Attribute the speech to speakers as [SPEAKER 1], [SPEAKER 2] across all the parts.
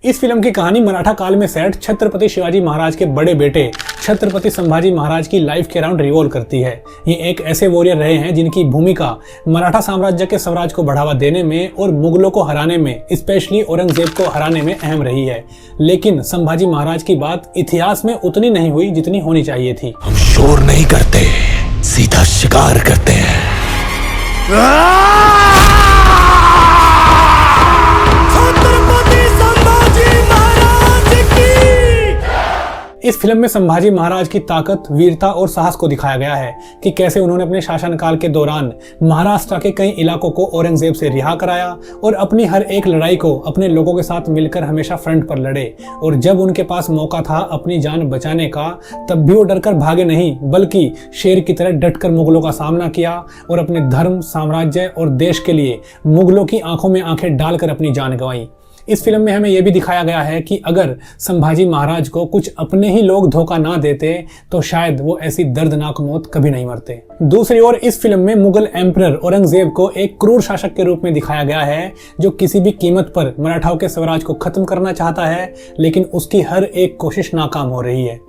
[SPEAKER 1] इस फिल्म की कहानी मराठा काल में सेट छत्रपति शिवाजी महाराज के बड़े बेटे छत्रपति संभाजी महाराज की लाइफ के अराउंड रिवॉल्व करती है। ये एक ऐसे वॉरियर रहे हैं जिनकी भूमिका मराठा साम्राज्य के स्वराज को बढ़ावा देने में और मुगलों को हराने में, स्पेशली औरंगजेब को हराने में अहम रही है। लेकिन संभाजी महाराज की बात इतिहास में उतनी नहीं हुई जितनी होनी चाहिए थी।
[SPEAKER 2] हम शोर नहीं करते, सीधा शिकार करते हैं।
[SPEAKER 1] इस फिल्म में संभाजी महाराज की ताकत, वीरता और साहस को दिखाया गया है कि कैसे उन्होंने अपने शासनकाल के दौरान महाराष्ट्र के कई इलाकों को औरंगजेब से रिहा कराया और अपनी हर एक लड़ाई को अपने लोगों के साथ मिलकर हमेशा फ्रंट पर लड़े। और जब उनके पास मौका था अपनी जान बचाने का, तब भी वो डरकर भागे नहीं, बल्कि शेर की तरह डटकर मुगलों का सामना किया और अपने धर्म, साम्राज्य और देश के लिए मुगलों की आंखों में आंखें डालकर अपनी जान गंवाई। इस फिल्म में हमें यह भी दिखाया गया है कि अगर संभाजी महाराज को कुछ अपने ही लोग धोखा ना देते तो शायद वो ऐसी दर्दनाक मौत कभी नहीं मरते। दूसरी ओर इस फिल्म में मुगल एम्परर औरंगजेब को एक क्रूर शासक के रूप में दिखाया गया है जो किसी भी कीमत पर मराठाओं के स्वराज को खत्म करना चाहता है, लेकिन उसकी हर एक कोशिश नाकाम हो रही है।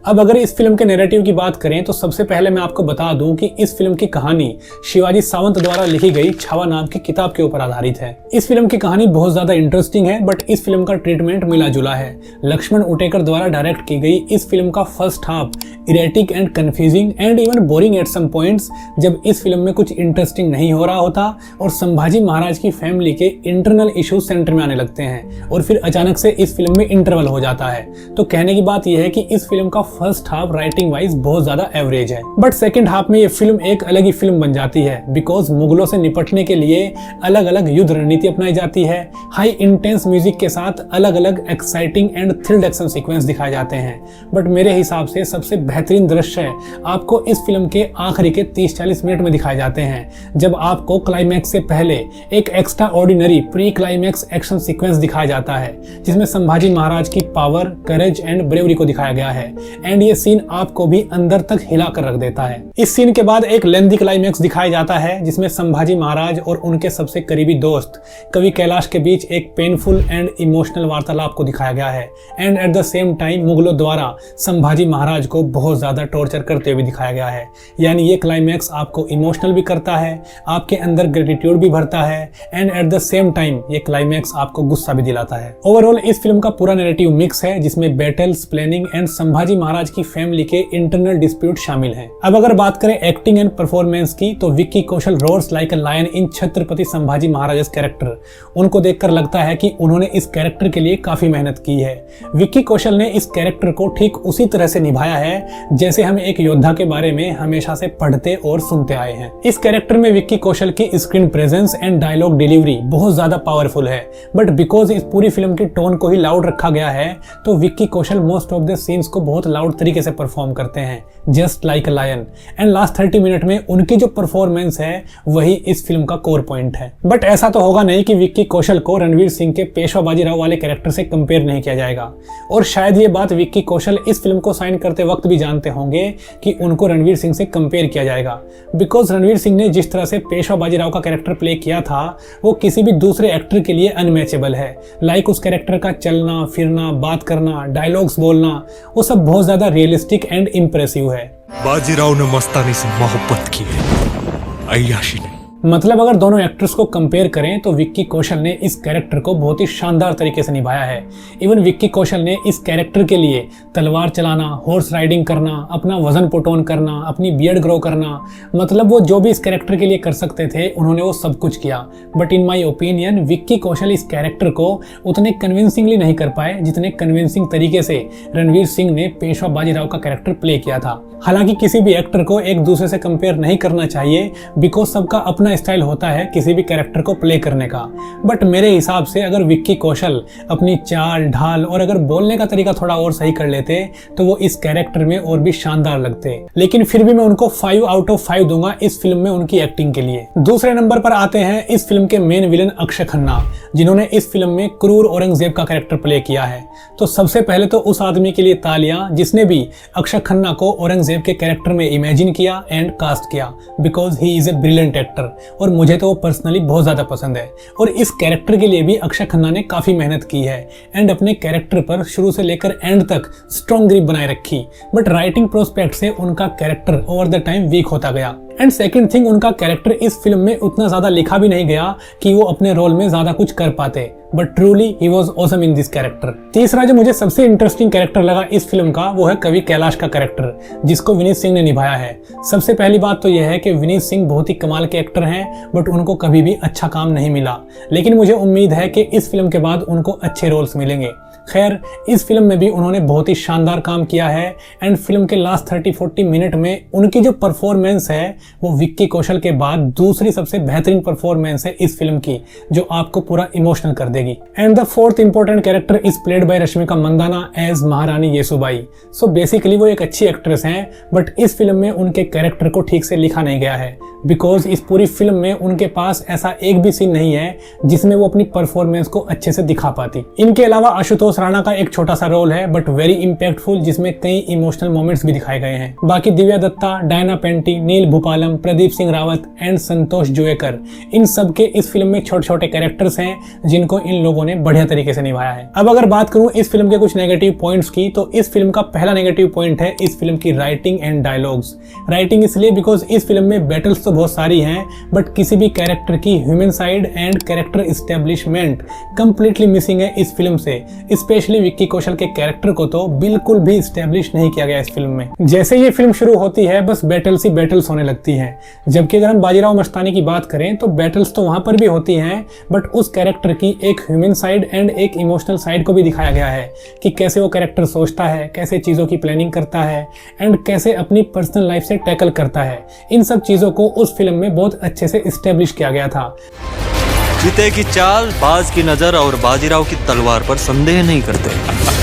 [SPEAKER 1] अब अगर इस फिल्म के नैरेटिव की बात करें तो सबसे पहले मैं आपको बता दूं कि इस फिल्म की कहानी शिवाजी सावंत द्वारा लिखी गई छावा नाम की किताब के ऊपर आधारित है। इस फिल्म की कहानी बहुत ज्यादा इंटरेस्टिंग है, बट इस फिल्म का ट्रीटमेंट मिला जुला है। लक्ष्मण उटेकर द्वारा डायरेक्ट की गई इस फिल्म का first half erratic and confusing and even boring at some points, जब इस फिल्म में कुछ इंटरेस्टिंग नहीं हो रहा होता और संभाजी महाराज की फैमिली के इंटरनल इश्यूज सेंटर में आने लगते हैं और फिर अचानक से इस फिल्म में इंटरवल हो जाता है। तो कहने की बात यह है कि इस फिल्म का फर्स्ट हाफ राइटिंग वाइज बहुत ज्यादा एवरेज है, बट सेकंड हाफ में ये फिल्म एक अलग ही फिल्म बन जाती है, बिकॉज मुगलों से निपटने के लिए अलग अलग युद्ध रणनीति अपनाई जाती है। हाई इंटेंस म्यूजिक के साथ अलग अलग exciting and thrilled action sequence दिखाए जाते हैं। बट मेरे हिसाब से सबसे बेहतरीन दृश्य आपको इस फिल्म के आखिरी के 30-40 मिनट में दिखाए जाते हैं, जब आपको क्लाइमैक्स से पहले एक extra ordinary pre climax action sequence दिखाया जाता है, जिसमें संभाजी महाराज की पावर, करेज एंड ब्रेवरी को दिखाया गया है। एंड ये सीन आपको भी अंदर तक हिला कर रख देता है। इस सीन के बाद एक लेंथी क्लाइमैक्स दिखाया जाता है, जिसमें संभाजी महाराज और उनके सबसे करीबी दोस्त कवि कैलाश के बीच एक पेनफुल एंड इमोशनल वार्तालाप को दिखाया गया है। And at the same time मुगलों द्वारा संभाजी महाराज को बहुत ज्यादा टॉर्चर करते हुए दिखाया गया है। यानी ये क्लाइमैक्स आपको इमोशनल भी करता है, आपके अंदर ग्रेटिट्यूड भी भरता है, and at the same time ये क्लाइमैक्स आपको गुस्सा भी दिलाता है। ओवरऑल इस फिल्म का पूरा नैरेटिव मिक्स है, जिसमें battles, planning and Sambhaji Maharaj की फैमिली के इंटरनल डिस्प्यूट शामिल हैं। अब अगर बात करें एक्टिंग एंड परफॉर्मेंस की, तो Vicky Kaushal roars like a lion in Chhatrapati Sambhaji Maharaj character. उनको देखकर लगता है कि उन्होंने इस कैरेक्टर के लिए काफी मेहनत की है। विक्की कौशल ने इस कैरेक्टर को ठीक उसी तरह से निभाया है जैसे हम एक योद्धा के बारे में हमेशा से पढ़ते और सुनते आए हैं। इस कैरेक्टर में विक्की कौशल की screen presence and dialogue delivery बहुत ज्यादा पावरफुल है, बट बिकॉज इस पूरी फिल्म की टोन को ही लाउड रखा गया है, तो Vicky Kaushal most of the scenes को बहुत लाउड तरीके से परफॉर्म करते हैं, just like a lion. And last 30 minute में उनकी जो परफॉर्मेंस है वही इस फिल्म का कोर पॉइंट है। बट ऐसा तो होगा नहीं कि विक्की कौशल को रणवीर सिंह के पेशवा बाजीराव वाले कैरेक्टर से कंपेयर नहीं किया जाएगा, और शायद ये बात विक्की कौशल इस फिल्म को साइन करते वक्त भी जानते होंगे कि उनको रणवीर सिंह से कंपेयर किया जाएगा, बिकॉज रणवीर सिंह ने जिस तरह से पेशवा बाजीराव का कैरेक्टर प्ले किया था वो किसी भी दूसरे एक्टर के लिए अनमैचेबल है। लाइक उस कैरेक्टर का चलना फिरना, बात करना, डायलॉग्स बोलना, वो सब बहुत ज्यादा रियलिस्टिक एंड इम्प्रेसिव है।
[SPEAKER 2] बाजीराव ने मस्तानी से मोहब्बत की है, अय्याशी नहीं।
[SPEAKER 1] मतलब अगर दोनों एक्टर्स को कंपेयर करें तो विक्की कौशल ने इस कैरेक्टर को बहुत ही शानदार तरीके से निभाया है। इवन विक्की कौशल ने इस कैरेक्टर के लिए तलवार चलाना, हॉर्स राइडिंग करना, अपना वजन पुट ऑन करना, अपनी बियर्ड ग्रो करना, मतलब वो जो भी इस कैरेक्टर के लिए कर सकते थे उन्होंने वो सब कुछ किया। But in my opinion Vicky Kaushal इस कैरेक्टर को उतने कन्विंसिंगली नहीं कर पाए जितने कन्विंसिंग तरीके से रणवीर सिंह ने पेशवा बाजीराव का कैरेक्टर प्ले किया था। हालांकि किसी भी एक्टर को एक दूसरे से कंपेयर नहीं करना चाहिए, बिकॉज सबका अपना स्टाइल होता है किसी भी कैरेक्टर को प्ले करने का। बट मेरे हिसाब से अगर विक्की कौशल अपनी चाल ढाल और अगर बोलने का तरीका थोड़ा और सही कर लेते तो वो इस कैरेक्टर में और भी शानदार लगते। लेकिन फिर भी मैं उनको 5 आउट ऑफ 5 दूंगा इस फिल्म में उनकी एक्टिंग के लिए। दूसरे नंबर पर आते हैं इस फिल्म के मेन विलन अक्षय खन्ना, जिन्होंने इस फिल्म में क्रूर औरंगजेब का कैरेक्टर प्ले किया है। तो सबसे पहले तो उस आदमी के लिए तालियां जिसने भी अक्षय खन्ना को औरंगजेब के कैरेक्टर में इमेजिन किया एंड कास्ट किया, because he is a brilliant actor. और मुझे तो वो पर्सनली बहुत ज़्यादा पसंद है। और इस कैरेक्टर के लिए भी अक्षय खन्ना ने काफ़ी मेहनत की है एंड अपने कैरेक्टर पर शुरू से लेकर एंड तक स्ट्रॉन्ग ग्रिप बनाए रखी। बट राइटिंग प्रोस्पेक्ट से उनका character over the time weak होता गया। एंड सेकंड थिंग, उनका कैरेक्टर इस फिल्म में उतना ज़्यादा लिखा भी नहीं गया कि वो अपने रोल में ज़्यादा कुछ कर पाते, but truly he was awesome in this character. तीसरा जो मुझे सबसे इंटरेस्टिंग कैरेक्टर लगा इस फिल्म का, वो है कवि कैलाश का कैरेक्टर, जिसको विनीत सिंह ने निभाया है। सबसे पहली बात तो यह है कि विनीत सिंह बहुत ही कमाल के एक्टर हैं, बट उनको कभी भी अच्छा काम नहीं मिला। लेकिन मुझे उम्मीद है कि इस फिल्म के बाद उनको अच्छे रोल्स मिलेंगे। खैर, इस फिल्म में भी उन्होंने बहुत ही शानदार काम किया है एंड फिल्म के लास्ट 30-40 मिनट में उनकी जो परफॉर्मेंस है वो विक्की कौशल के बाद दूसरी सबसे बेहतरीन परफॉर्मेंस है इस फिल्म की, जो आपको पूरा इमोशनल कर देगी। And the fourth important character is played by Rashmika Mandanna as महारानी येसुबाई। सो बेसिकली वो एक अच्छी एक्ट्रेस हैं, बट इस फिल्म में उनके कैरेक्टर को ठीक से लिखा नहीं गया है, बिकॉज इस पूरी फिल्म में उनके पास ऐसा एक भी सीन नहीं है जिसमें वो अपनी परफॉर्मेंस को अच्छे से दिखा पाती। इनके अलावा आशुतोष राणा का एक छोटा सा रोल है, बट वेरी इंपैक्टफुल, जिसमें कई इमोशनल मोमेंट्स भी दिखाए गए हैं। बाकी दिव्या दत्ता, डायना पेंटी, नील भूपालम, प्रदीप सिंह रावत एंड संतोष जुएकर, इन सब के इस फिल्म में छोटे छोटे कैरेक्टर्स हैं जिनको इन लोगों ने बढ़िया तरीके से निभाया है। अब अगर बात करूं इस फिल्म के कुछ नेगेटिव पॉइंट्स की, तो इस फिल्म का पहला नेगेटिव पॉइंट है इस फिल्म की राइटिंग एंड डायलॉग्स। राइटिंग इसलिए बिकॉज इस फिल्म में बैटल्स तो बहुत सारी हैं, बट किसी भी कैरेक्टर की human side and character establishment completely missing है इस फिल्म से। स्पेशली विक्की कौशल के कैरेक्टर को तो बिल्कुल भी एस्टेब्लिश नहीं किया गया इस फिल्म में। जैसे ये फिल्म शुरू होती है बस बैटल्स ही बैटल्स होने लगती हैं, जबकि अगर हम बाजीराव मस्तानी की बात करें तो बैटल्स तो वहां पर भी होती हैं, बट उस कैरेक्टर की एक ह्यूमन साइड एंड एक इमोशनल साइड को भी दिखाया गया है कि कैसे वो कैरेक्टर सोचता है, कैसे चीज़ों की प्लानिंग करता है एंड कैसे अपनी पर्सनल लाइफ से टैकल करता है। इन सब चीज़ों को उस फिल्म में बहुत अच्छे से एस्टेब्लिश किया गया था।
[SPEAKER 3] जीते की चाल, बाज की नजर और बाजीराव की तलवार पर संदेह नहीं करते।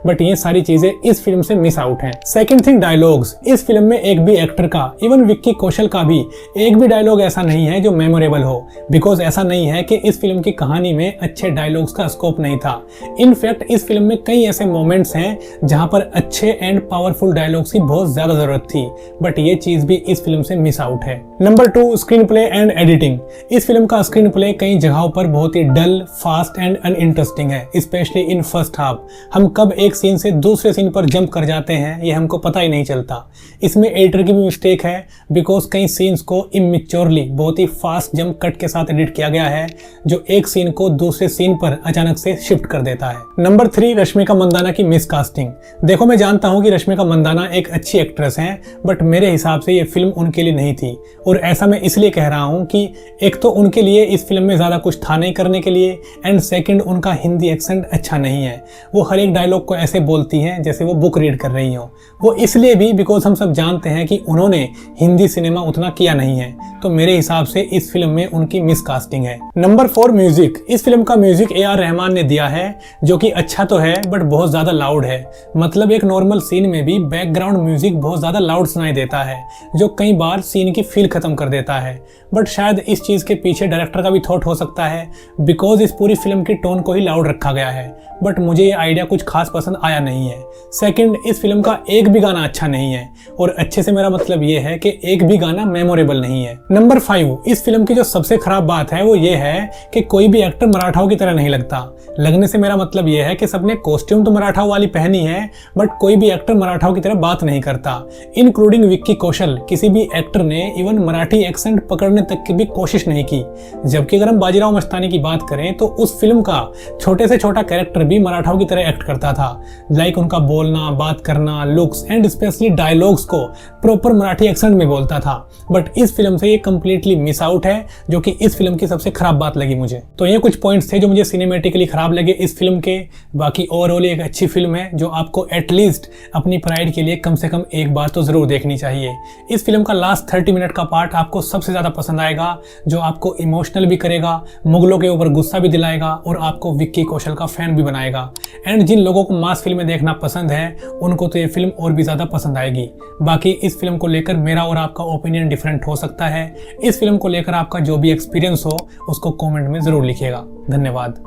[SPEAKER 1] बट ये सारी चीजें इस फिल्म से मिस आउट हैं। Second thing, dialogues. इस फिल्म में एक भी एक्टर का, इवन विक्की कौशल का भी एक भी डायलॉग ऐसा नहीं है जो मेमोरेबल हो, बिकॉज ऐसा नहीं है कि इस फिल्म की कहानी में अच्छे डायलॉग्स का स्कोप नहीं था। इनफैक्ट इस फिल्म में कई ऐसे मोमेंट्स हैं जहां पर अच्छे एंड पावरफुल डायलॉग्स की बहुत ज्यादा जरूरत थी, बट ये चीज भी इस फिल्म से मिस आउट है। Number 2, screen play and editing. इस फिल्म का स्क्रीन प्ले कई जगहों पर बहुत ही डल, फास्ट एंड अनइंटरेस्टिंग है, स्पेशली इन फर्स्ट हाफ। हम कब एक सीन से दूसरे सीन पर जंप कर जाते हैं ये हमको पता ही नहीं चलता। इसमें एडिटर की भी मिस्टेक है, बिकॉज कई सीन्स को इमेच्योरली बहुत ही फास्ट जंप कट के साथ एडिट किया गया है, जो एक सीन को दूसरे सीन पर अचानक से शिफ्ट कर देता है। नंबर 3, रश्मिका मंदाना की मिसकास्टिंग। देखो, मैं जानता हूं कि रश्मिका मंदाना एक अच्छी एक्ट्रेस हैं, बट मेरे हिसाब से ये फिल्म उनके लिए नहीं थी। और ऐसा मैं इसलिए कह रहा हूं कि एक तो उनके लिए इस फिल्म में ज्यादा कुछ था नहीं करने के लिए, एंड सेकंड उनका हिंदी एक्सेंट अच्छा नहीं है। वो हर एक डायलॉग को ऐसे बोलती हैं जैसे वो बुक रीड कर रही हो। वो इसलिए भी बिकॉज हम सब जानते हैं कि उन्होंने हिंदी सिनेमा उतना किया नहीं है, तो मेरे हिसाब से इस फिल्म में उनकी मिसकास्टिंग है। Number 4, music. इस फिल्म का म्यूजिक A.R. रहमान ने दिया है, जो कि अच्छा तो है बट बहुत ज्यादा लाउड है। मतलब एक नॉर्मल सीन में भी बैकग्राउंड म्यूजिक बहुत ज्यादा लाउड सुनाई देता है, जो कई बार सीन की फील खत्म कर देता है। बट शायद इस चीज के पीछे डायरेक्टर का भी थॉट हो सकता है, बिकॉज इस पूरी फिल्म की टोन को ही लाउड रखा गया है। बट मुझे ये आइडिया कुछ खास पसंद आया नहीं है। सेकंड, इस फिल्म का एक भी गाना अच्छा नहीं है, और अच्छे से मेरा मतलब ये है कि एक भी गाना मेमोरेबल नहीं है। नंबर 5, इस फिल्म की जो सबसे खराब बात है वो ये है कि कोई भी एक्टर मराठाओं की तरह नहीं लगता। लगने से मेरा मतलब ये है कि सबने कॉस्ट्यूम तो मराठाओं वाली पहनी है, बट कोई भी एक्टर मराठाओं की तरह बात नहीं करता, इंक्लूडिंग विक्की कौशल। किसी भी एक्टर ने इवन मराठी एक्सेंट पकड़ने तक की भी कोशिश नहीं की। जबकि अगर हम बाजीराव मस्तानी की बात करें तो उस फिल्म का छोटे से छोटा कैरेक्टर भी मराठाओं की तरह एक्ट करता था। लाइक उनका बोलना, बात करना, लुक्स एंड स्पेशली डायलॉग्स को प्रॉपर मराठी एक्सेंट में बोलता था। बट इस फिल्म से ये कंप्लीटली मिस आउट है, जो कि इस फिल्म की सबसे खराब बात लगी मुझे। तो ये कुछ पॉइंट्स थे जो मुझे सिनेमेटिकली खराब लगे इस फिल्म के। बाकी ओवरऑल एक अच्छी फिल्म है जो आपको एटलीस्ट अपनी प्राइड के लिए कम से कम एक बार तो जरूर देखनी चाहिए। इस फिल्म का लास्ट 30 मिनट का पार्ट आपको सबसे ज्यादा पसंद आएगा, जो आपको इमोशनल भी करेगा, मुगलों के ऊपर गुस्सा भी दिलाएगा और आपको विक्की कौशल का फैन भी बनाएगा। एंड जिन लोगों को मास फिल्में देखना पसंद है उनको तो ये फिल्म और भी ज्यादा पसंद आएगी। बाकी इस फिल्म को लेकर मेरा और आपका ओपिनियन डिफरेंट हो सकता है। इस फिल्म को लेकर आपका जो भी एक्सपीरियंस हो उसको कमेंट में जरूर लिखिएगा। धन्यवाद।